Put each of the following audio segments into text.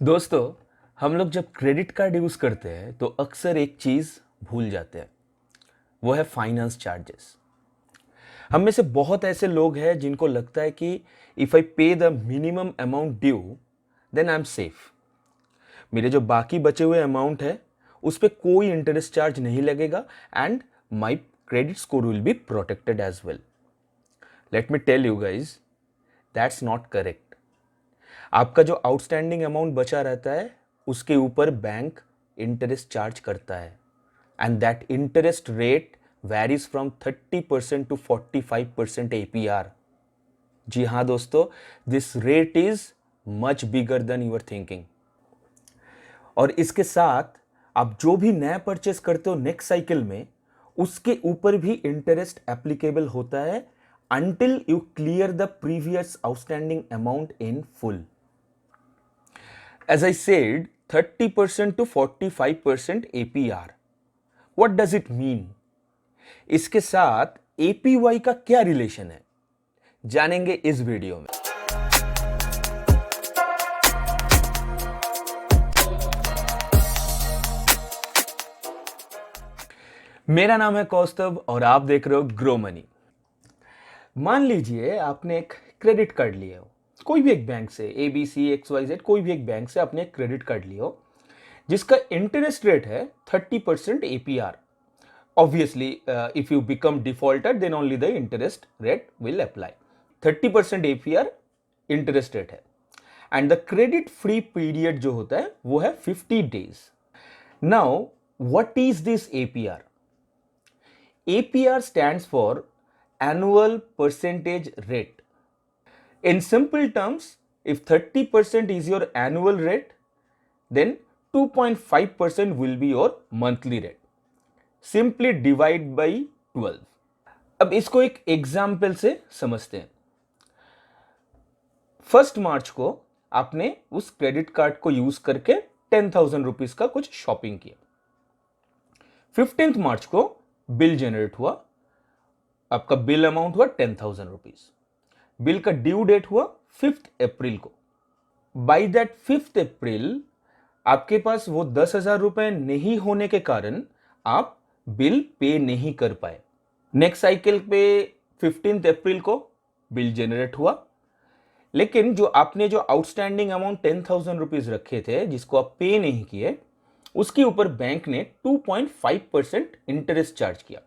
दोस्तों, हम लोग जब क्रेडिट कार्ड यूज़ करते हैं तो अक्सर एक चीज़ भूल जाते हैं, वो है फाइनेंस चार्जेस। हम में से बहुत ऐसे लोग हैं जिनको लगता है कि if I pay the minimum amount due then I am safe. मेरे जो बाकी बचे हुए अमाउंट है उस पर कोई इंटरेस्ट चार्ज नहीं लगेगा and my credit score will be protected as well. Let me tell you guys, that's not correct. आपका जो आउटस्टैंडिंग अमाउंट बचा रहता है उसके ऊपर बैंक इंटरेस्ट चार्ज करता है and that interest rate varies from 30% to 45% APR। जी हाँ दोस्तों, this rate is much bigger than you're thinking. और इसके साथ आप जो भी नया परचेस करते हो नेक्स्ट साइकिल में, उसके ऊपर भी इंटरेस्ट एप्लीकेबल होता है until you clear the previous outstanding amount in full. As I said, 30% to 45% APR. What does it mean? इसके साथ APY का क्या रिलेशन है, जानेंगे इस वीडियो में। मेरा नाम है कौस्तभ और आप देख रहे हो ग्रो मनी। मान लीजिए आपने एक क्रेडिट कार्ड लिया हो, कोई भी एक बैंक से, ABC XYZ, कोई भी एक बैंक से आपने एक क्रेडिट कार्ड लिया हो जिसका इंटरेस्ट रेट है 30% APR। Obviously, if you become defaulter, then only the interest rate will apply. 30% APR interest rate है and the credit free period जो होता है वो है 50 days. Now what is this APR? APR stands for annual percentage rate. In simple terms, if 30% is your annual rate, then 2.5% will be your monthly rate. Simply divide by 12. अब इसको एक example से समझते हैं। 1 मार्च को आपने उस क्रेडिट कार्ड को यूज करके 10,000 रुपीज का कुछ शॉपिंग किया। 15 मार्च को बिल जनरेट हुआ, आपका बिल अमाउंट हुआ 10,000 रुपीज। बिल का ड्यू डेट हुआ 5 अप्रैल को। बाई दैट 5 अप्रैल आपके पास वो 10,000 रुपए नहीं होने के कारण आप बिल पे नहीं कर पाए। नेक्स्ट साइकिल पे 15 अप्रैल को बिल जनरेट हुआ, लेकिन जो आपने जो आउटस्टैंडिंग अमाउंट 10,000 रुपीज रखे थे जिसको आप पे नहीं किए, उसके ऊपर बैंक ने 2.5% इंटरेस्ट चार्ज किया।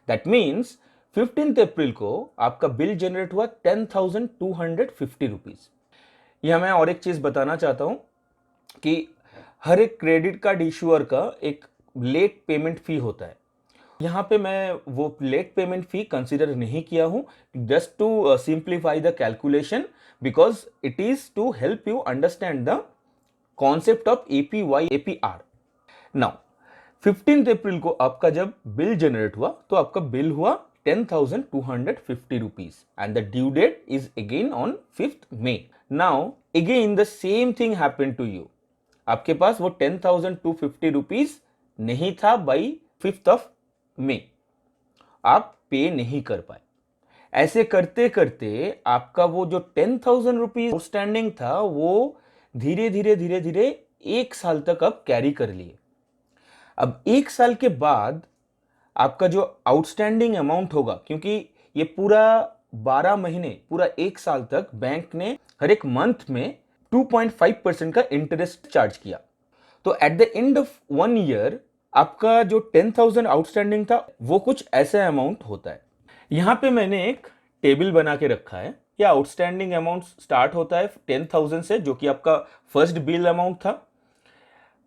दैट मीन्स 15 अप्रैल को आपका बिल जनरेट हुआ 10,250 रुपीज। यह मैं और एक चीज बताना चाहता हूं कि हर एक क्रेडिट कार्ड इशूअर का एक लेट पेमेंट फी होता है। यहां पे मैं वो लेट पेमेंट फी कंसीडर नहीं किया हूं, just to simplify the calculation, because it is to help you understand the concept of APY APR। Now 15 अप्रैल को आपका जब बिल जनरेट हुआ तो आपका बिल हुआ 10,250 rupees and the due date is again on 5th May. Now again the same thing happened to you. आपके पास वो 10,250 rupees नहीं था बाई 5th of May, आप पे नहीं कर पाए। ऐसे करते करते आपका वो जो 10,000 रुपीज आउटस्टैंडिंग था वो धीरे धीरे धीरे धीरे 1 साल तक आप कैरी कर लिए। अब 1 साल के बाद आपका जो आउटस्टैंडिंग अमाउंट होगा, क्योंकि ये पूरा 12 महीने, पूरा 1 साल तक बैंक ने हर एक मंथ में 2.5% का इंटरेस्ट चार्ज किया। तो at the end of 1 year आपका जो 10,000 आउटस्टैंडिंग था वो कुछ ऐसा अमाउंट होता है। यहां पे मैंने एक टेबल बना के रखा है। या आउटस्टैंडिंग अमाउंट स्टार्ट होता है 10,000 से, जो कि आपका फर्स्ट बिल अमाउंट था।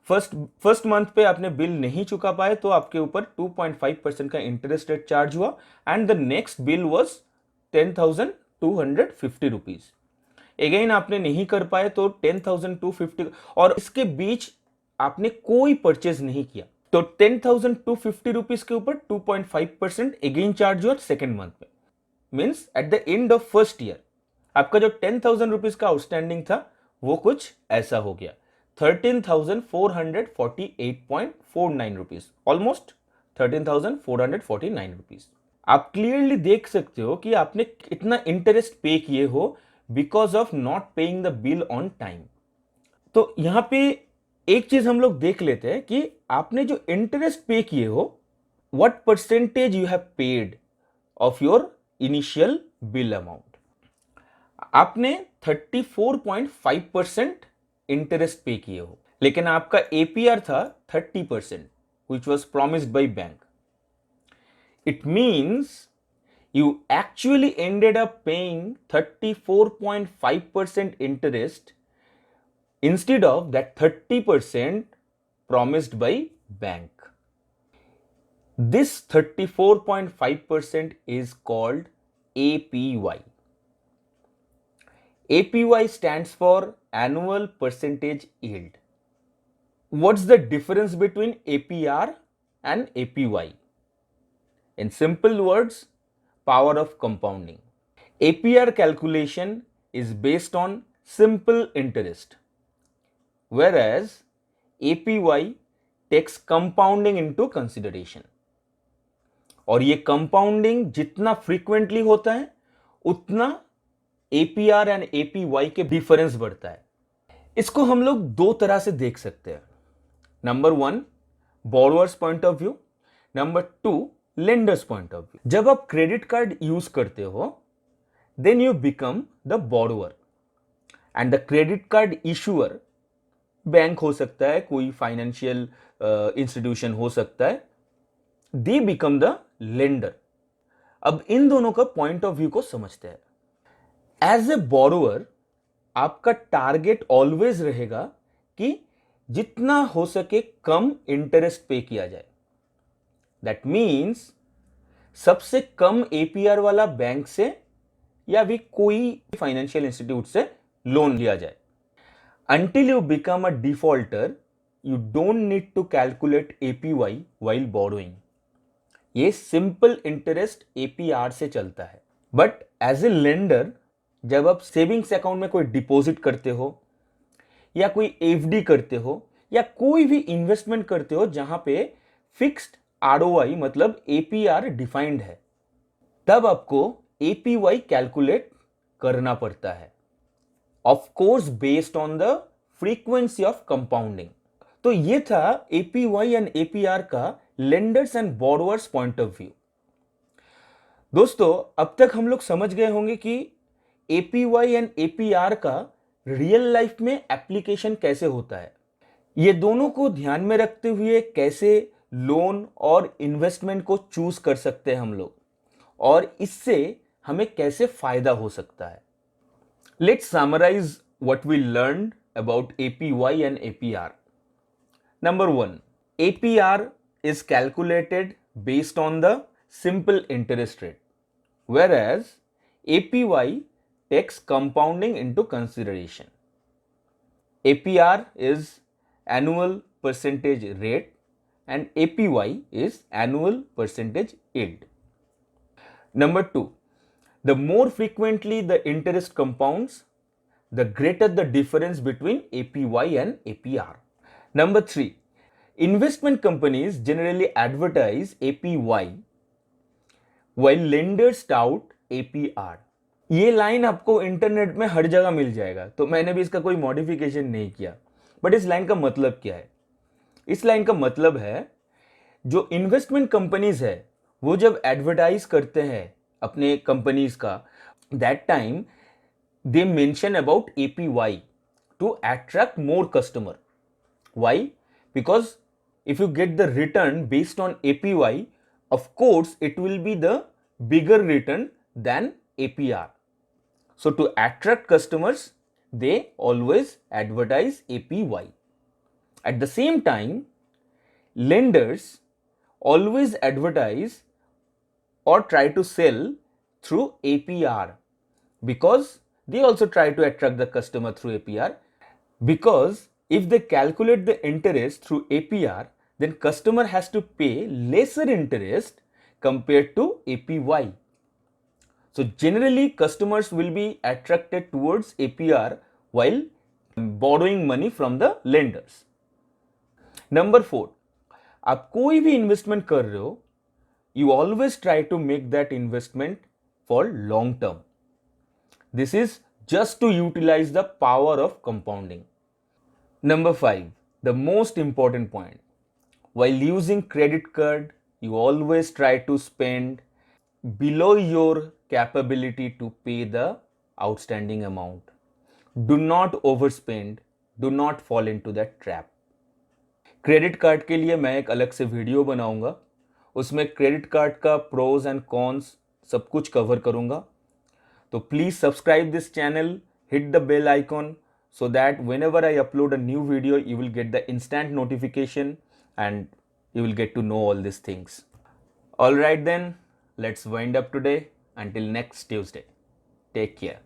फर्स्ट मंथ पे आपने बिल नहीं चुका पाए तो आपके ऊपर 2.5% का इंटरेस्ट रेट चार्ज हुआ and the next bill was 10,250 rupees. Again आपने नहीं कर पाए तो 10,250, और इसके बीच आपने कोई परचेज नहीं किया तो 10,250 रुपीज के ऊपर 2.5% अगेन चार्ज हुआ सेकेंड मंथ में। Means at the end of first year आपका जो 10,000 रुपीज का आउटस्टैंडिंग था वो कुछ ऐसा हो गया, 13,448.49 रुपीज, ऑलमोस्ट 13,449 रुपीज। आप क्लियरली देख सकते हो कि आपने इतना इंटरेस्ट पे किए हो because of not paying the bill on time. तो यहां पे एक चीज हम लोग देख लेते हैं कि आपने जो इंटरेस्ट पे किए हो, what percentage you have paid of your initial bill amount. आपने 34.5% इंटरेस्ट पे किए हो, लेकिन आपका एपीआर था 30%, which was promised by bank. It means you actually ended up paying 34.5% interest instead of that 30% promised by bank. This 34.5% is called APY. APY stands for annual percentage yield. What's the difference between APR and APY? In simple words, power of compounding. APR calculation is based on simple interest, whereas APY takes compounding into consideration. और ये compounding जितना frequently होता है उतना APR and APY के difference बढ़ता है। इसको हम लोग दो तरह से देख सकते हैं। Number 1, borrowers point of view. Number 2, lenders point of view. जब आप क्रेडिट कार्ड यूज करते हो, then you become the borrower and the credit card issuer bank हो सकता है, कोई फाइनेंशियल इंस्टीट्यूशन हो सकता है, दे बिकम द लेंडर। अब इन दोनों का पॉइंट ऑफ व्यू को समझते हैं। एज ए बोरोअर आपका टारगेट ऑलवेज रहेगा कि जितना हो सके कम इंटरेस्ट पे किया जाए। दैट मीन्स सबसे कम एपीआर वाला बैंक से या भी कोई फाइनेंशियल इंस्टीट्यूट से लोन लिया जाए। Until you become a defaulter, you don't need to calculate APY while borrowing. ये सिंपल इंटरेस्ट APR से चलता है। बट एज ए लेंडर, जब आप सेविंग्स अकाउंट में कोई डिपॉजिट करते हो या कोई एफडी करते हो या कोई भी इन्वेस्टमेंट करते हो जहां पे फिक्स्ड आरओआई मतलब APR डिफाइंड है, तब आपको APY कैलकुलेट करना पड़ता है, of course based on the frequency of compounding. तो ये था APY एंड APR का lenders and borrowers point of view. दोस्तों, अब तक हम लोग समझ गए होंगे कि APY एंड APR का रियल लाइफ में एप्लीकेशन कैसे होता है। ये दोनों को ध्यान में रखते हुए कैसे लोन और इन्वेस्टमेंट को चूज कर सकते हैं हम लोग, और इससे हमें कैसे फायदा हो सकता है। Let's summarize what we learned about APY and APR. Number 1, APR is calculated based on the simple interest rate, whereas APY takes compounding into consideration. APR is annual percentage rate and APY is annual percentage yield. Number 2, the more frequently the interest compounds, the greater the difference between APY and APR. Number 3, investment companies generally advertise APY while lenders tout APR. ये line आपको internet में हर जगह मिल जाएगा, तो मैंने भी इसका कोई मॉडिफिकेशन नहीं किया। बट इस लाइन का मतलब क्या है? इस लाइन का मतलब है, जो इन्वेस्टमेंट कंपनीज है वो जब एडवर्टाइज करते हैं अपने कंपनीज का, that time they mention about APY to attract more customer. Why? Because if you get the return based on APY, of course it will be the bigger return than APR. So to attract customers, they always advertise APY. At the same time, lenders always advertise or try to sell through APR, because they also try to attract the customer through APR, because if they calculate the interest through APR, then customer has to pay lesser interest compared to APY. So generally customers will be attracted towards APR while borrowing money from the lenders. Number 4, आप कोई भी investment कर रहे हो, you always try to make that investment for long term. This is just to utilize the power of compounding. Number 5, the most important point. While using credit card, you always try to spend below your capability to pay the outstanding amount. Do not overspend. Do not fall into that trap. Credit card के लिए मैं एक अलग से video बनाऊंगा, उसमें credit card का pros and cons सब कुछ कवर करूंगा. तो please subscribe this channel, hit the bell icon so that whenever I upload a new video, you will get the instant notification and you will get to know all these things. All right then, let's wind up today. Until next Tuesday. Take care.